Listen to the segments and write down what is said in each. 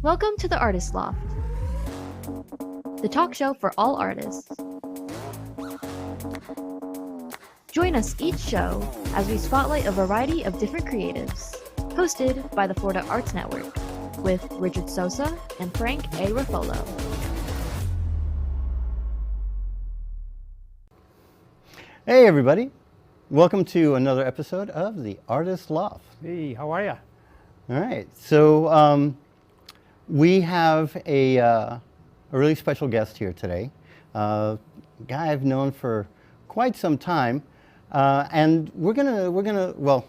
Welcome to the Artist Loft, the talk show for all artists. Join us each show as we spotlight a variety of different creatives, hosted by the Florida Arts Network, with Richard Sosa and Frank A. Ruffolo. Hey everybody, welcome to another episode of the Artist Loft. Hey, how are ya? All right, so we have a really special guest here today, a guy I've known for quite some time, and we're gonna well,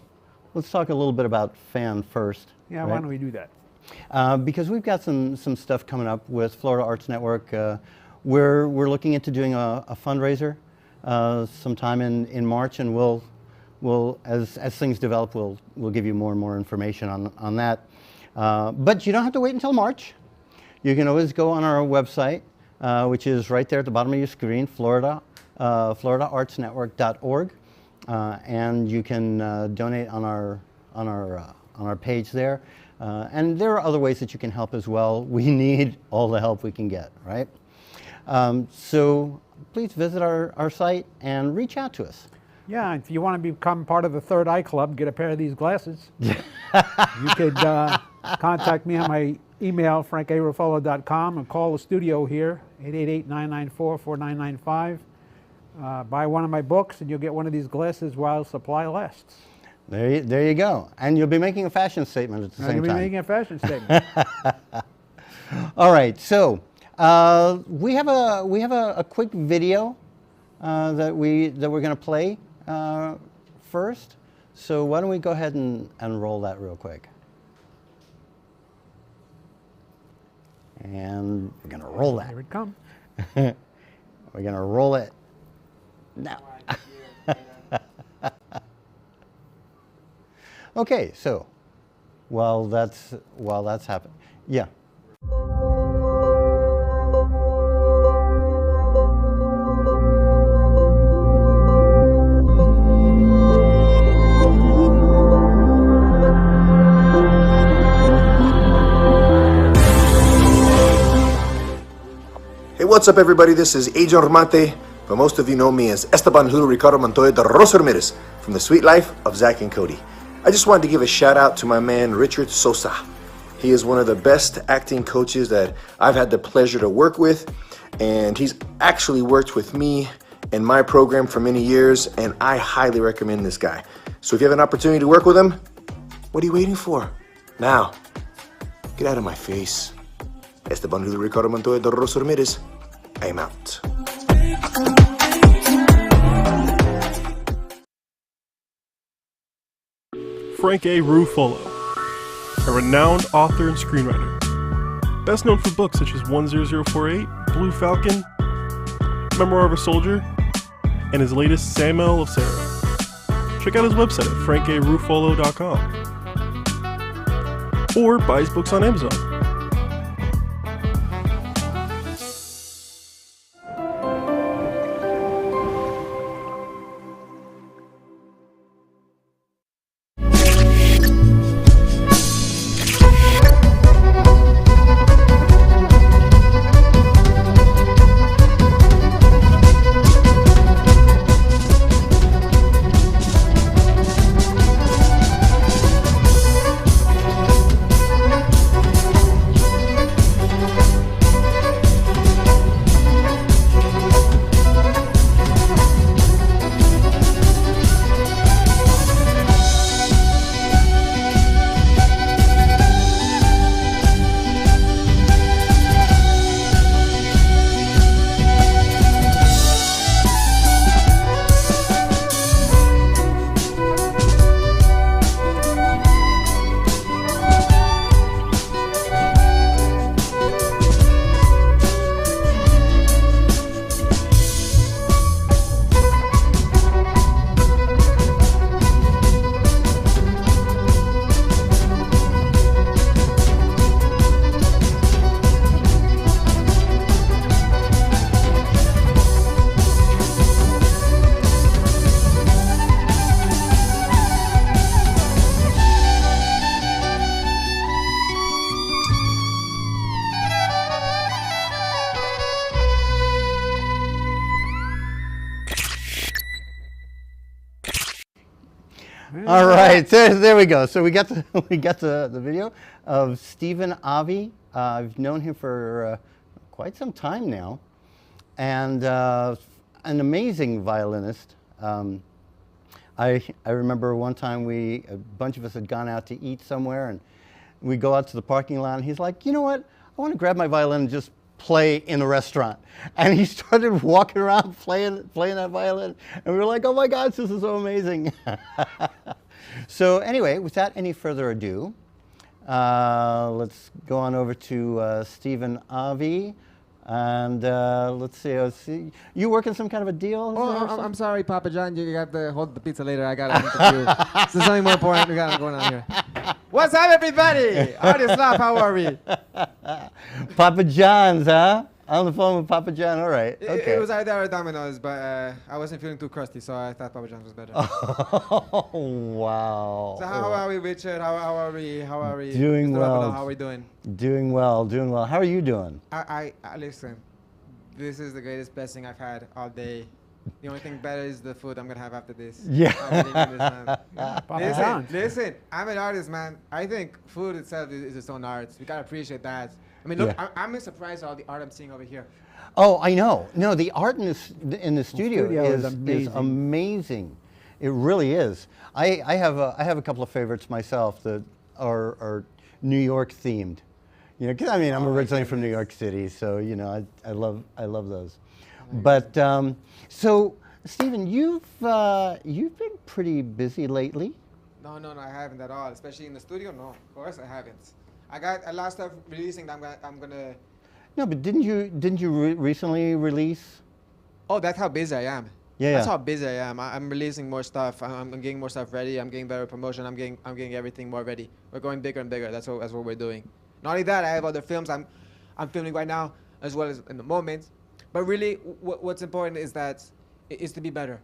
let's talk a little bit about Fan first. Yeah, right? why don't we do that? Because we've got some stuff coming up with Florida Arts Network. We're looking into doing a fundraiser sometime in March, and we'll as things develop, we'll give you more and more information on that. But you don't have to wait until March. You can always go on our website, which is right there at the bottom of your screen, floridaartsnetwork.org, and you can donate on our page there. And there are other ways that you can help as well. We need all the help we can get, right? So please visit our site and reach out to us. Yeah, if you want to become part of the Third Eye Club, get a pair of these glasses. You could contact me on my email, frankaruffolo.com, and call the studio here, 888-994-4995. Buy one of my books, and you'll get one of these glasses while supply lasts. There you go. And you'll be making a fashion statement at the same time. You'll be making a fashion statement. All right, so we have a quick video that we're going to play first. So why don't we go ahead and roll that real quick. And we're going to roll that. Here it comes. We're going to roll it now. Okay, so while that's happening, yeah. Hey, what's up, everybody? This is Agent Romante, but most of you know me as Esteban Julio Ricardo Montoya de Rosa Ramirez from The Sweet Life of Zach and Cody. I just wanted to give a shout out to my man Richard Sosa. He is one of the best acting coaches that I've had the pleasure to work with, and he's actually worked with me in my program for many years, and I highly recommend this guy. So if you have an opportunity to work with him, what are you waiting for? Now, get out of my face. Esteban Julio Ricardo Montoya de Rosa Ramirez, I'm out. Frank A. Ruffolo, a renowned author and screenwriter, best known for books such as 10048, Blue Falcon, Memoir of a Soldier, and his latest Samuel of Sarah. Check out his website at frankaruffolo.com or buy his books on Amazon. All right, there we go. So we got the video of Steven Avi. I've known him for quite some time now, and an amazing violinist. I remember one time a bunch of us had gone out to eat somewhere, and we go out to the parking lot, and he's like, you know what? I want to grab my violin and just play in the restaurant. And he started walking around playing that violin, and we were like, oh my gosh, this is so amazing. So anyway, without any further ado, let's go on over to Steven Avi. And let's see, you working some kind of a deal? Oh, I'm sorry, Papa John. You got to hold the pizza later. I got to interview. There's something more important we got going on here. What's up, everybody? Artist Loft, how are we? Papa John's, huh? On the phone with Papa John. All right. Okay. It was either or Domino's, but I wasn't feeling too crusty, so I thought Papa John's was better. Oh, wow. So how are we, Richard? How are we? Doing Mr. well. Ruffolo, how are we doing? Doing well. How are you doing? I listen. This is the greatest blessing I've had all day. The only thing better is the food I'm gonna have after this. Yeah. I really mean this, man. Papa John's. Listen, I'm an artist, man. I think food itself is its own art. We gotta appreciate that. I mean, look, Yeah. I'm surprised at all the art I'm seeing over here. Oh, I know. No, the art in the studio is is amazing. It really is. I have a couple of favorites myself that are New York themed. You know, 'cause I mean, I'm originally from New York City, so you know, I love those. But so, Steven, you've been pretty busy lately. No, I haven't at all. Especially in the studio, no. Of course, I haven't. I got a lot of stuff releasing that I'm gonna. No, but didn't you recently release? Oh, that's how busy I am. Yeah. That's how busy I am. I'm releasing more stuff. I'm getting more stuff ready. I'm getting better promotion. I'm getting everything more ready. We're going bigger and bigger. That's what we're doing. Not only that, I have other films I'm filming right now, as well as in the moment. But really, what's important is to be better.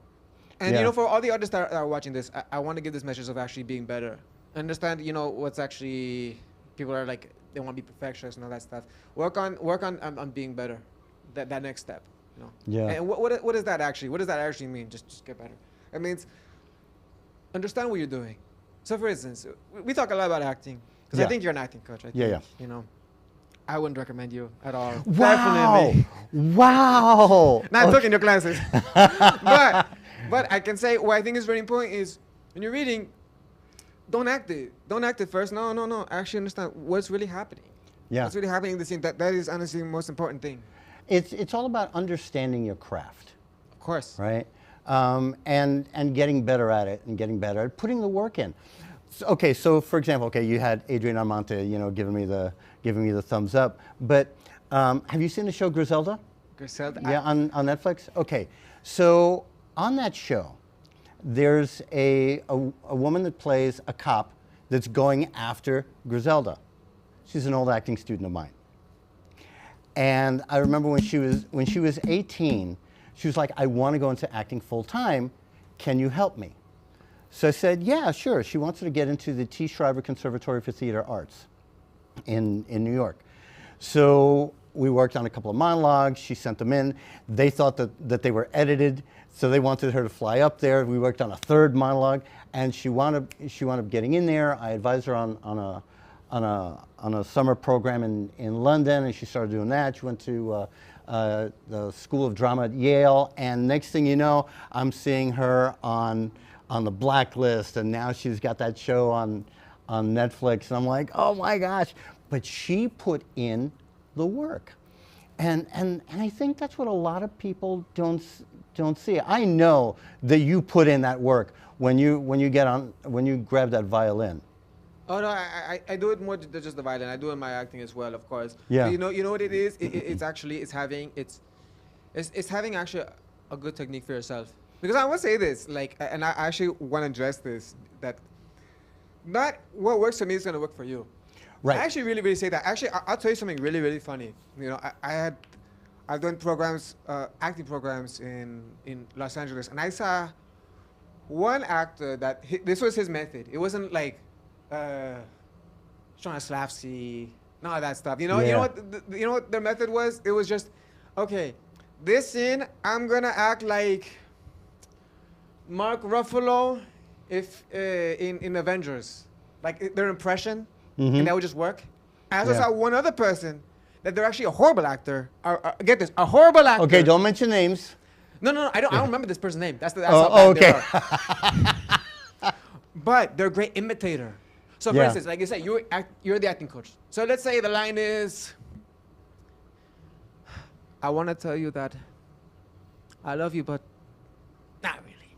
And Yeah. you know, for all the artists that are watching this, I want to give this message of actually being better. Understand, you know, what's actually people are like they want to be perfectionists and all that stuff. Work on being better. That next step. You know. Yeah. And what is that actually? What does that actually mean? Just get better. It means understand what you're doing. So, for instance, we talk a lot about acting because Yeah. I think you're an acting coach. I think, Yeah. You know, I wouldn't recommend you at all. Wow! Definitely. Wow! Not taking your classes. but I can say what I think is very important is when you're reading, don't act it. Don't act it first. No. Actually understand what's really happening. Yeah. What's really happening in the scene. That is honestly the most important thing. It's all about understanding your craft, Of course. right? And getting better at it, and getting better at putting the work in. So for example, you had Adrian Armante, you know, giving me the thumbs up. But have you seen the show Griselda? Griselda. Yeah, on Netflix. Okay, so on that show, there's a woman that plays a cop that's going after Griselda. She's an old acting student of mine. And I remember when she was 18, she was like, I want to go into acting full time. Can you help me? So I said, yeah, sure. She wants her to get into the T. Shriver Conservatory for Theater Arts in New York. So we worked on a couple of monologues. She sent them in. They thought that they were edited, so they wanted her to fly up there. We worked on a third monologue, and she wound up getting in there. I advised her on a summer program in London, and she started doing that. She went to the School of Drama at Yale, and next thing you know, I'm seeing her on the Blacklist, and now she's got that show on Netflix, and I'm like, oh my gosh! But she put in the work, and I think that's what a lot of people don't see. I know that you put in that work when you grab that violin. Oh no, I do it more than just the violin. I do it in my acting as well, of course. Yeah. You know what it is? It's having actually a good technique for yourself. Because I want to say this, like, and I actually want to address this, that not what works for me is going to work for you. Right. I actually really say that. Actually, I'll tell you something really, really funny. You know, I've done programs, acting programs in Los Angeles, and I saw one actor that this was his method. It wasn't like Stanislavski, none of that stuff. You know, Yeah. you know what their method was? It was just, okay, this scene I'm gonna act like Mark Ruffalo if in Avengers, like their impression, Mm-hmm. and that would just work. I also Yeah. saw one other person that they're actually a horrible actor. Get this, a horrible actor. Okay, don't mention names. No, I don't remember this person's name. That's how Oh, bad they okay. are. But they're a great imitator. So for Yeah. instance, like you said, you're the acting coach. So let's say the line is, I want to tell you that I love you, but not really.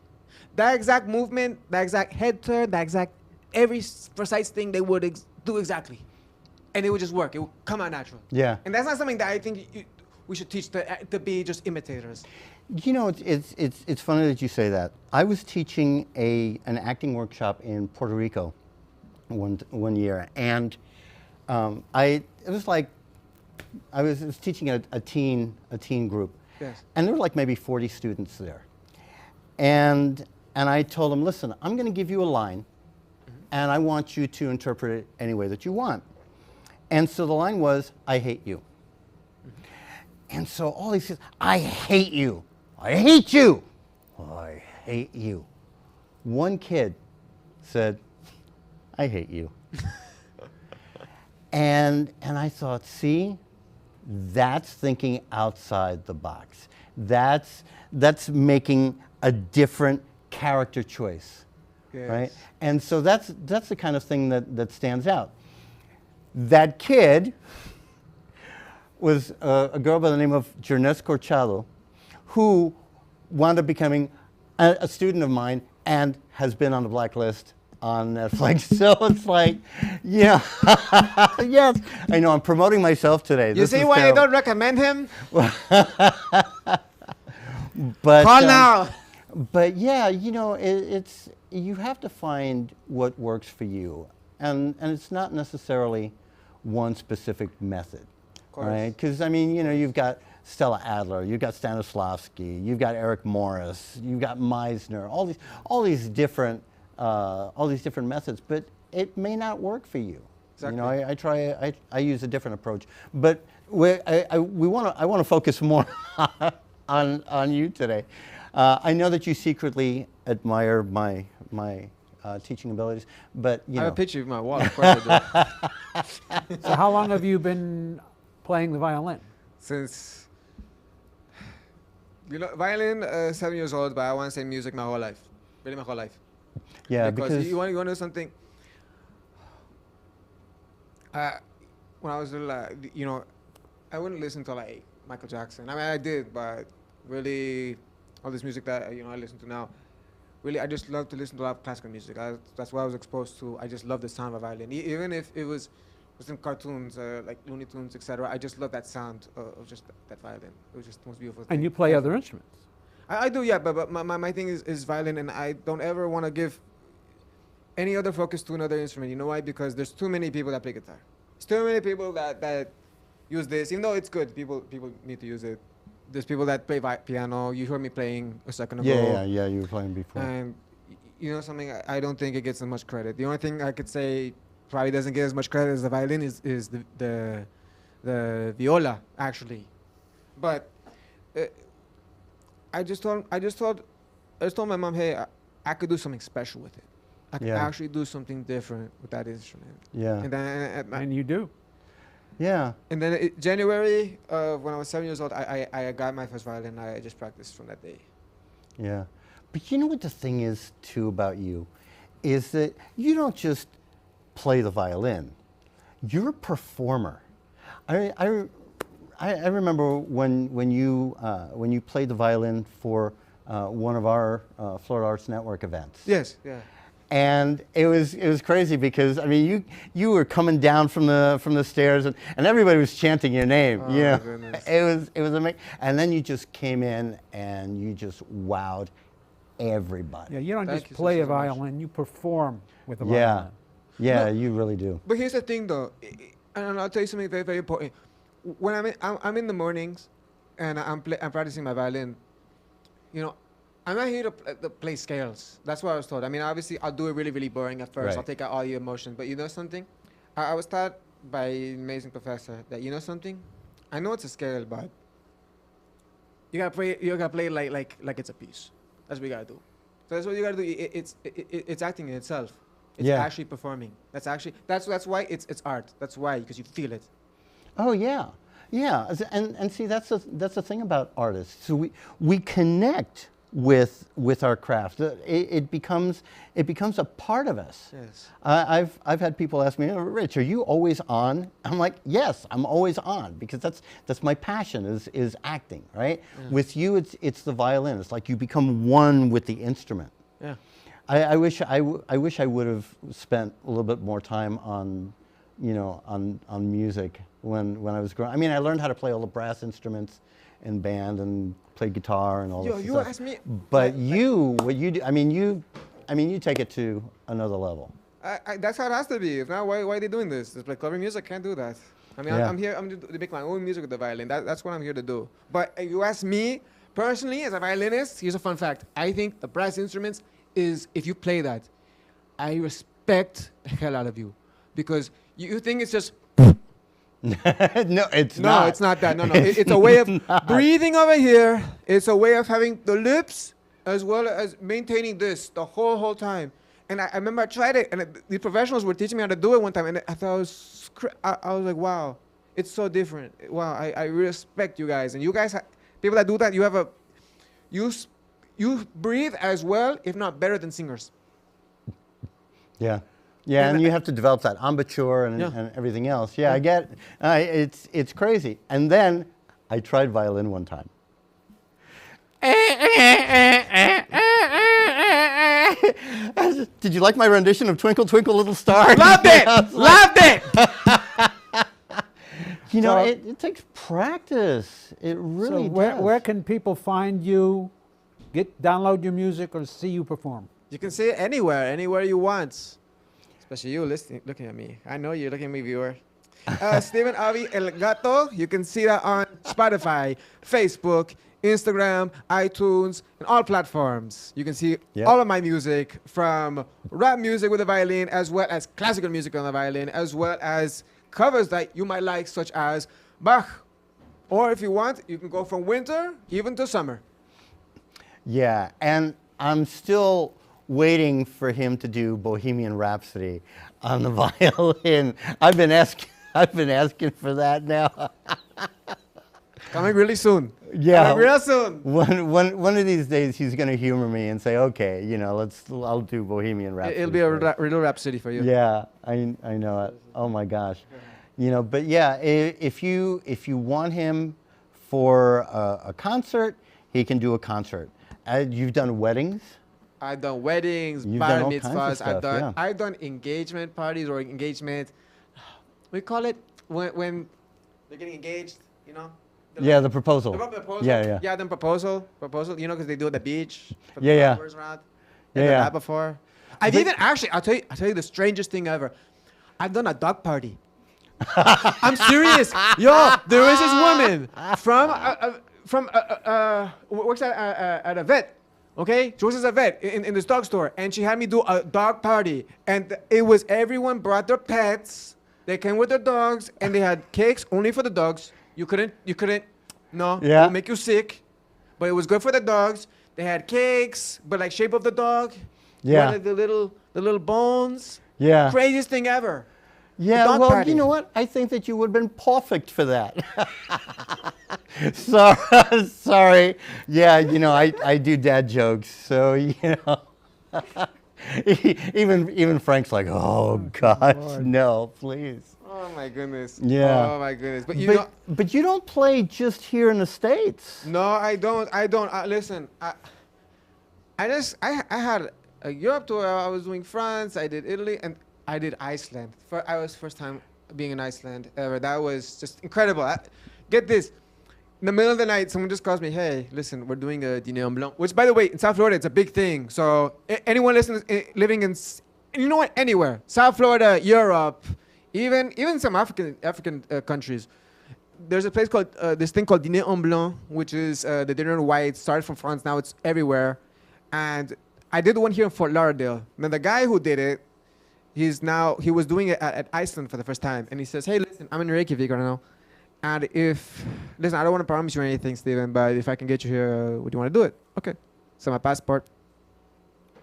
That exact movement, that exact head turn, that exact every precise thing they would do exactly. And it would just work. It would come out natural. Yeah. And that's not something that I think we should teach to be just imitators. You know, it's funny that you say that. I was teaching an acting workshop in Puerto Rico one year, and it was like I was teaching a teen group, Yes. and there were like maybe 40 students there, and I told them, listen, I'm going to give you a line, and I want you to interpret it any way that you want. And so the line was, I hate you. And so all these kids, I hate you. I hate you. I hate you. One kid said, I hate you. and I thought, see, that's thinking outside the box. That's making a different character choice, right? Yes. And so that's the kind of thing that stands out. That kid was a girl by the name of Jernes Corchado, who wound up becoming a student of mine and has been on the blacklist on Netflix. So it's like, yeah, yes. I know, I'm promoting myself today. You This see is why I terrible. don't recommend him? But, Call now. But yeah, you know, you have to find what works for you, and it's not necessarily one specific method, course. right? Because I mean, you know, you've got Stella Adler, you've got Stanislavski, you've got Eric Morris, you've got Meisner, all these different methods, but it may not work for you. Exactly. You know, I use a different approach, but I want to focus more on you today. I know that you secretly admire my teaching abilities, but you I know. have a picture of my wall. Of course I do. So how long have you been playing the violin? Since violin, 7 years old, but I want to say music my whole life, really my whole life. Yeah, because you want to know something. When I was little, you know, I wouldn't listen to like Michael Jackson. I mean, I did, but really, all this music that I listen to now, really, I just love to listen to a lot of classical music. That's what I was exposed to. I just love the sound of a violin, even if it was in cartoons, like Looney Tunes, etc. I just love that sound of just that violin. It was just the most beautiful thing. And you play other instruments. I do, yeah, but my thing is violin, and I don't ever want to give any other focus to another instrument. You know why? Because there's too many people that play guitar. There's too many people that use this, even though it's good. People need to use it. There's people that play piano. You heard me playing a second ago. Yeah, you were playing before. And you know something, I don't think it gets as much credit. The only thing I could say probably doesn't get as much credit as the violin is the viola, actually. But I just told my mom, hey, I could do something special with it. I could Yeah. actually do something different with that instrument. Yeah. And then And you do. Yeah. and then January when I was 7 years old, I got my first violin. I just practiced from that day. Yeah. But you know what the thing is, too, about you? Is that you don't just play the violin. You're a performer. I remember when you played the violin for one of our Florida Arts Network events. Yes, yeah. And it was crazy because I mean you were coming down from the stairs and everybody was chanting your name. Oh, you know? my goodness. It was amazing. And then you just came in and you just wowed everybody. Yeah, you don't Thank just you so, play a so much. violin, you perform with a Yeah. violin. Yeah, No. you really do. But here's the thing, though, and I'll tell you something very, very important. When I'm in the mornings, and I'm practicing my violin. You know, I'm not here to play scales. That's what I was told. I mean, obviously, I'll do it really, really boring at first. Right. I'll take out all the emotion. But you know something? I was taught by an amazing professor that you know something. I know it's a scale, but you gotta play. You gotta play like it's a piece. That's what you gotta do. So that's what you gotta do. It's acting in itself. It's Yeah. actually performing. That's why it's art. That's why, because you feel it. Oh yeah, yeah, and see that's the thing about artists. So we connect with our craft. It becomes a part of us. Yes. I've had people ask me, "Oh, Rich, are you always on?" I'm like, yes, I'm always on, because that's my passion is acting, right? Yeah. With you, it's the violin. It's like you become one with the instrument. Yeah. I wish I would have spent a little bit more time on, on music when I was growing. I mean, I learned how to play all the brass instruments in band and play guitar and all this You stuff. asked me. But what you do, you take it to another level. That's how it has to be. If not, why are they doing this? It's like clever music can't do that. I mean, Yeah. I'm here. I'm to make my own music with the violin. That's what I'm here to do. But you ask me personally, as a violinist, here's a fun fact. I think the brass instruments is, if you play that, I respect the hell out of you, because you think it's just. No, it's No, not. it's not that. No. It's a way of not. breathing over here. It's a way of having the lips as well as maintaining this the whole time. And I remember I tried it, and the professionals were teaching me how to do it one time, and I thought I was like, wow, it's so different. Wow, I respect you guys, and you guys, people that do that, you have you breathe as well, if not better than singers. Yeah. Yeah, and you have to develop that embouchure and everything else. Yeah, I get it's crazy. And then I tried violin one time. Did you like my rendition of Twinkle Twinkle Little Star? Loved it! Loved it! It takes practice. It really So does. where can people find you, download your music, or see you perform? You can see it anywhere you want. Especially you looking at me. I know you're looking at me, viewer. Steven Avi El Gato. You can see that on Spotify, Facebook, Instagram, iTunes, and all platforms. You can see all of my music, from rap music with a violin, as well as classical music on the violin, as well as covers that you might like, such as Bach. Or if you want, you can go from winter even to summer. Yeah, and I'm still waiting for him to do Bohemian Rhapsody on the violin. I've been asking for that now. Coming really soon. Yeah, Coming real soon. One of these days he's going to humor me and say, "Okay, I'll do Bohemian Rhapsody." It'll be a real rhapsody for you. Yeah, I know it. Oh my gosh, but yeah, if you want him for a concert, he can do a concert. You've done weddings. I've done weddings, You've bar done all kinds of mitzvahs. stuff, I've done engagement parties or engagement. We call it when they're getting engaged. The proposal. The proposal. Yeah. Yeah, then proposal. Because they do it at the beach. Put Yeah, the yeah. flowers around. Yeah, I've done yeah. that before. I've even actually. I'll tell you the strangest thing ever. I've done a dog party. I'm serious. Yo, there is this woman from works at a vet. Okay, she works as a vet in this dog store, and she had me do a dog party, and it was everyone brought their pets. They came with their dogs, and they had cakes only for the dogs. You couldn't. No, Yeah. it would make you sick, but it was good for the dogs. They had cakes, but like shape of the dog. Yeah. Wanted the little bones. Yeah. Craziest thing ever. Yeah, dog well, party. you know what? I think that you would have been perfect for that. Sorry. Yeah, I do dad jokes, so even Frank's like, "Oh gosh, Lord. no, please." Oh my goodness. Yeah. Oh my goodness. But but you don't play just here in the States. no, I don't. Listen, I had a Europe tour. I was doing France. I did Italy, and I did Iceland. I was first time being in Iceland ever. That was just incredible. Get this. In the middle of the night, someone just calls me, "Hey, listen, we're doing a dîner en blanc," which, by the way, in South Florida, it's a big thing. So anyone listening, living in, you know what, anywhere, South Florida, Europe, even some African countries, there's a place called this thing called dîner en blanc, which is the dinner in white. Started from France, now it's everywhere. And I did one here in Fort Lauderdale. Now the guy who did it, he was doing it at Iceland for the first time, and he says, "Hey, listen, I'm in Reykjavik right now. And listen, I don't want to promise you anything, Steven, but if I can get you here, would you want to do it?" Okay. So my passport.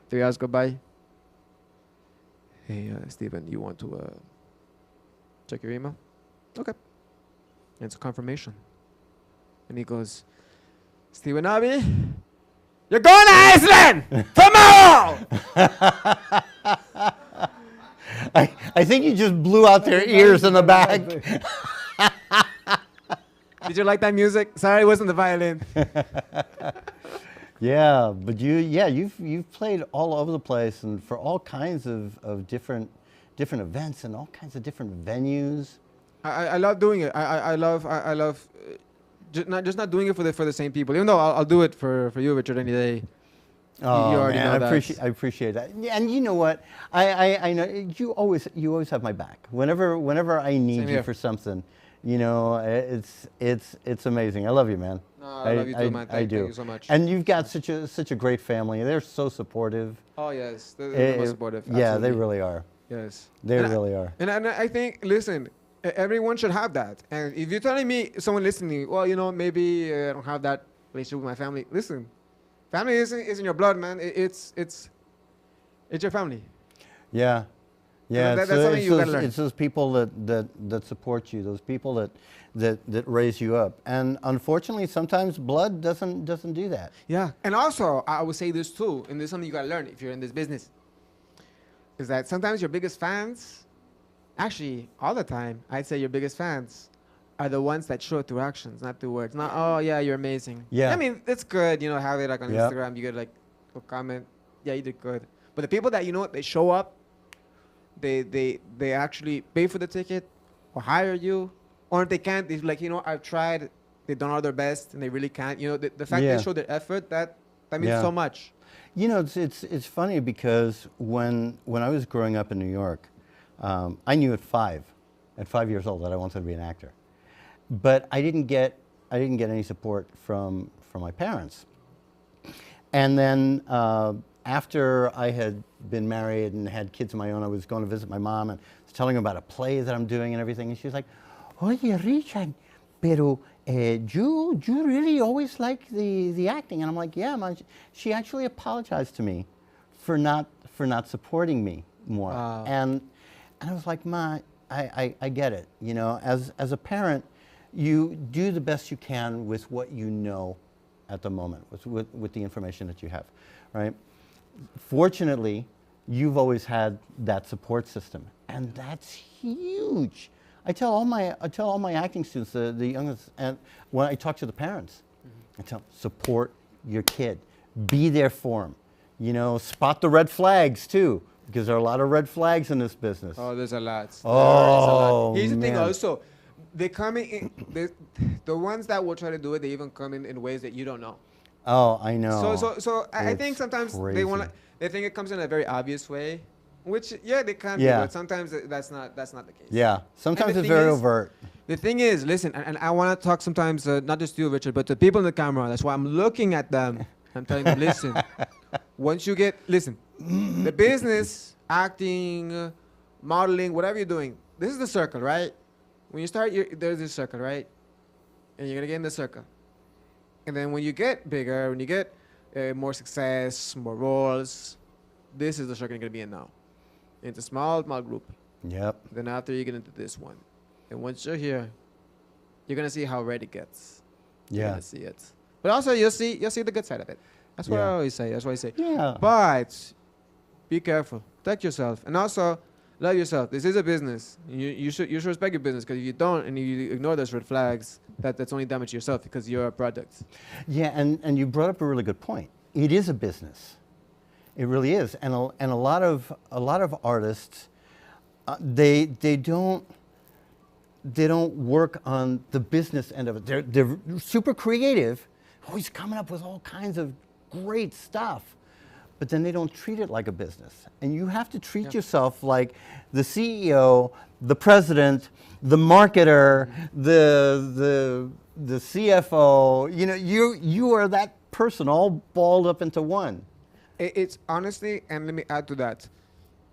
3 hours go by. Hey, Steven, you want to check your email? Okay. And it's a confirmation. And he goes, Steven Avi, you're going to Iceland tomorrow! I think you just blew out their ears in the back. Did you like that music? Sorry, it wasn't the violin. Yeah, but you've played all over the place and for all kinds of different events and all kinds of different venues. I love doing it. I love not doing it for the same people. Even though I'll do it for you, Richard, any day. Oh, you already man, know that. I appreciate that. And you know what? I know you always have my back. Whenever I need Same you here. for something, you know, it's amazing. I love you, man. No, I love you too, man. I do. Thank you so much. And you've got such a great family. They're so supportive. Oh yes, they're the most supportive. Yeah, they absolutely. really are. Yes. They And really are. And I think, listen, everyone should have that. And if you're telling me, someone listening, well, you know, maybe I don't have that relationship with my family. Listen, family isn't in your blood, man. It's your family. Yeah. Yeah, that's something you gotta learn. it's those people that support you, those people that raise you up. And unfortunately, sometimes blood doesn't do that. Yeah. And also, I would say this too, and this is something you gotta learn if you're in this business, is that sometimes your biggest fans, actually all the time, I'd say your biggest fans are the ones that show it through actions, not through words. Not, oh yeah, you're amazing. Yeah. I mean, it's good, you know, have it like on Yeah. Instagram, you get like a comment, yeah, you did good. But the people that, you know what, they show up, they actually pay for the ticket or hire you, or if they can't, they're like, you know, I've tried, they've done all their best and they really can't. You know, the fact Yeah. they show their effort, that means Yeah. so much. You know, it's funny because when I was growing up in New York, I knew at 5 years old that I wanted to be an actor, but I didn't get any support from my parents. And then after I had been married and had kids of my own, I was going to visit my mom and was telling her about a play that I'm doing and everything, and she was like, "Oye, Richard, pero you really always like the acting?" And I'm like, "Yeah, Mom." She actually apologized to me for not supporting me more. Wow. And I was like, "Ma, I get it. You know, as a parent, you do the best you can with what you know at the moment, with the information that you have, right? Fortunately, you've always had that support system, and that's huge. I tell all my acting students, the youngest, and when I talk to the parents, I tell them, support your kid, be there for them. You know, spot the red flags too, because there are a lot of red flags in this business. Oh, there's a lot. Oh, Here's the thing man. also, they come in, the ones that will try to do it, they even come in ways that you don't know. Oh, I know. So I think It's sometimes crazy. they think it comes in a very obvious way, which yeah they can Yeah. be, but sometimes that's not the case. Yeah, sometimes the it's thing very is- overt. The thing is, listen, and I want to talk sometimes not just to you, Richard, but to people in the camera. That's why I'm looking at them. I'm telling them, listen. Once you listen, the business, acting, modeling, whatever you're doing, this is the circle, right? When you start, there's this circle, right? And you're gonna get in the circle. And then when you get bigger, when you get more success, more roles, this is the circle you're gonna be in now. It's a small group. Yep. Then after you get into this one. And once you're here, you're gonna see how red it gets. You're Yeah. gonna see it. But also you'll see the good side of it. That's what I Yeah. always say. That's what I say. Yeah. But be careful. Protect yourself. And also love yourself. This is a business. You should respect your business, because if you don't and you ignore those red flags, that's only damage to yourself, because you're a product. Yeah, and you brought up a really good point. It is a business. It really is, and a lot of artists, they don't work on the business end of it. They're super creative, always coming up with all kinds of great stuff, but then they don't treat it like a business. And you have to treat yourself like the CEO, the president, the marketer, the CFO. You know, you are that person all balled up into one. It's honestly, and let me add to that,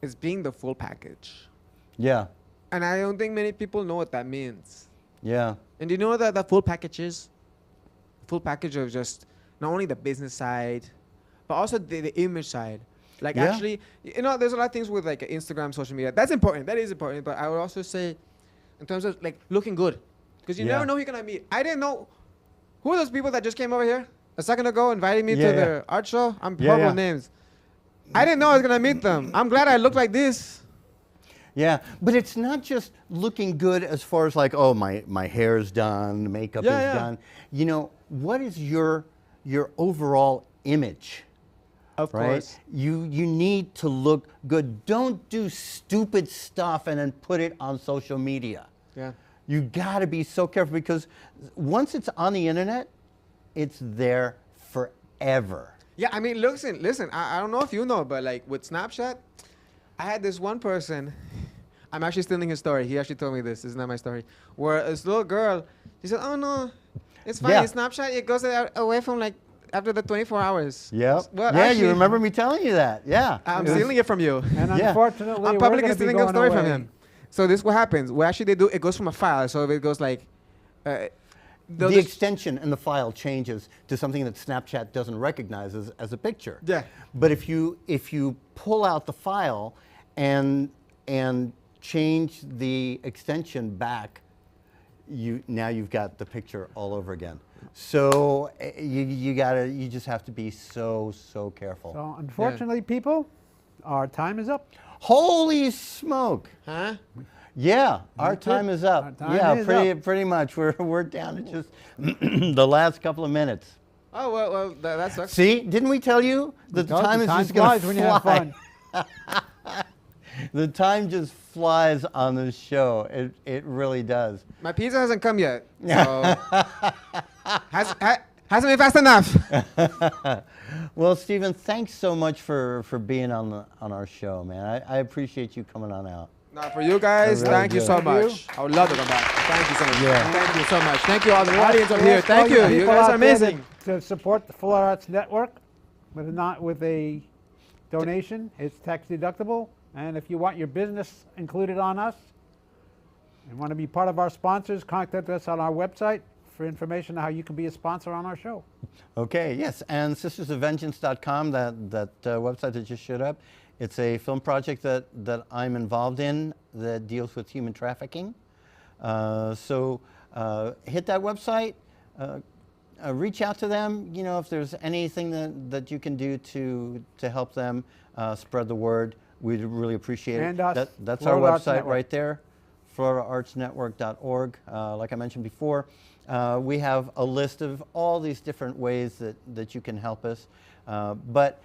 it's being the full package. Yeah, And I don't think many people know what that means. yeah, And do you know what that full package is? Full package of just not only the business side, but also the image side. Like Yeah. actually, there's a lot of things with like Instagram, social media. That's important. That is important. But I would also say, in terms of like looking good, because you Yeah. never know who you're gonna meet. I didn't know who are those people that just came over here a second ago, invited me Yeah, to yeah. their art show. I'm Yeah, horrible yeah. names. I didn't know I was gonna meet them. I'm glad I look like this. Yeah, but it's not just looking good as far as like, oh, my hair's done, makeup Yeah, is yeah. done. You know, what is your overall image? Of Right? course. You need to look good. Don't do stupid stuff and then put it on social media. Yeah. You got to be so careful because once it's on the internet, it's there forever. Yeah, I mean, listen. I don't know if you know, but like with Snapchat, I had this one person. I'm actually stealing his story. He actually told me this. This is not my story. Where this little girl, she said, "Oh no, it's fine. Yeah. Snapchat, it goes away from like after the 24 hours." Yep. Well, yeah, actually, you remember me telling you that. Yeah. I'm It was- stealing it from you. And Yeah. unfortunately, I'm we're publicly gonna be stealing a going story from away. him. So this is what happens. Well, actually, they do. It goes from a file. So if it goes like, they'll the just- extension in the file changes to something that Snapchat doesn't recognize as a picture. Yeah. But if you pull out the file and change the extension back, now you've got the picture all over again. So you just have to be so careful. So unfortunately, people, our time is up. Holy smoke! Huh? Yeah, our That's it. time is up. Our time Yeah, is pretty much. We're down to just the last couple of minutes. Oh well, that sucks. See, didn't we tell you that the time is just going flies to when you have fly? fun. The time just flies on this show. It really does. My pizza hasn't come yet. So hasn't been fast enough. Well, Steven, thanks so much for being on our show, man. I appreciate you coming on out. Now for you guys, I really thank you do. so Thank you. much. I would love to come back. Thank you so much. Yeah. Thank you so much. Thank you all the audience over We here. ask Thank all you. You people guys are out there amazing. To support the Full Arts Network with a donation. It's tax deductible. And if you want your business included on us and want to be part of our sponsors, contact us on our website for information on how you can be a sponsor on our show. Okay, yes, and sistersofvengeance.com, that website that just showed up, it's a film project that I'm involved in that deals with human trafficking. So hit that website, reach out to them, if there's anything that you can do to help them spread the word, we'd really appreciate it. And us, That's our Florida Arts website Network. right there, floridaartsnetwork.org. Like I mentioned before, we have a list of all these different ways that you can help us. But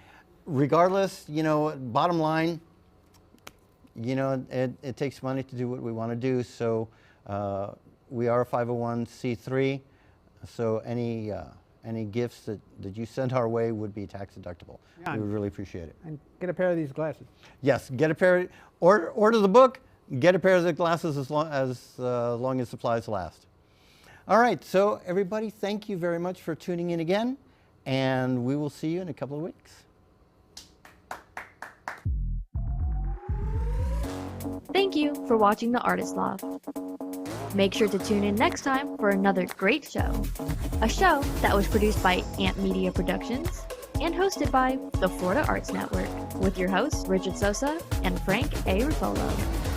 regardless, bottom line, it takes money to do what we want to do. So we are a 501c3. So any gifts that you send our way would be tax deductible. Yeah. We would really appreciate it. And get a pair of these glasses. Yes, get a pair. Order the book. Get a pair of the glasses as long as supplies last. All right, so everybody, thank you very much for tuning in again, and we will see you in a couple of weeks. Thank you for watching the Artist Loft. Make sure to tune in next time for another great show. A show that was produced by Ant Media Productions and hosted by the Florida Arts Network with your hosts Richard Sosa and Frank A. Ruffolo.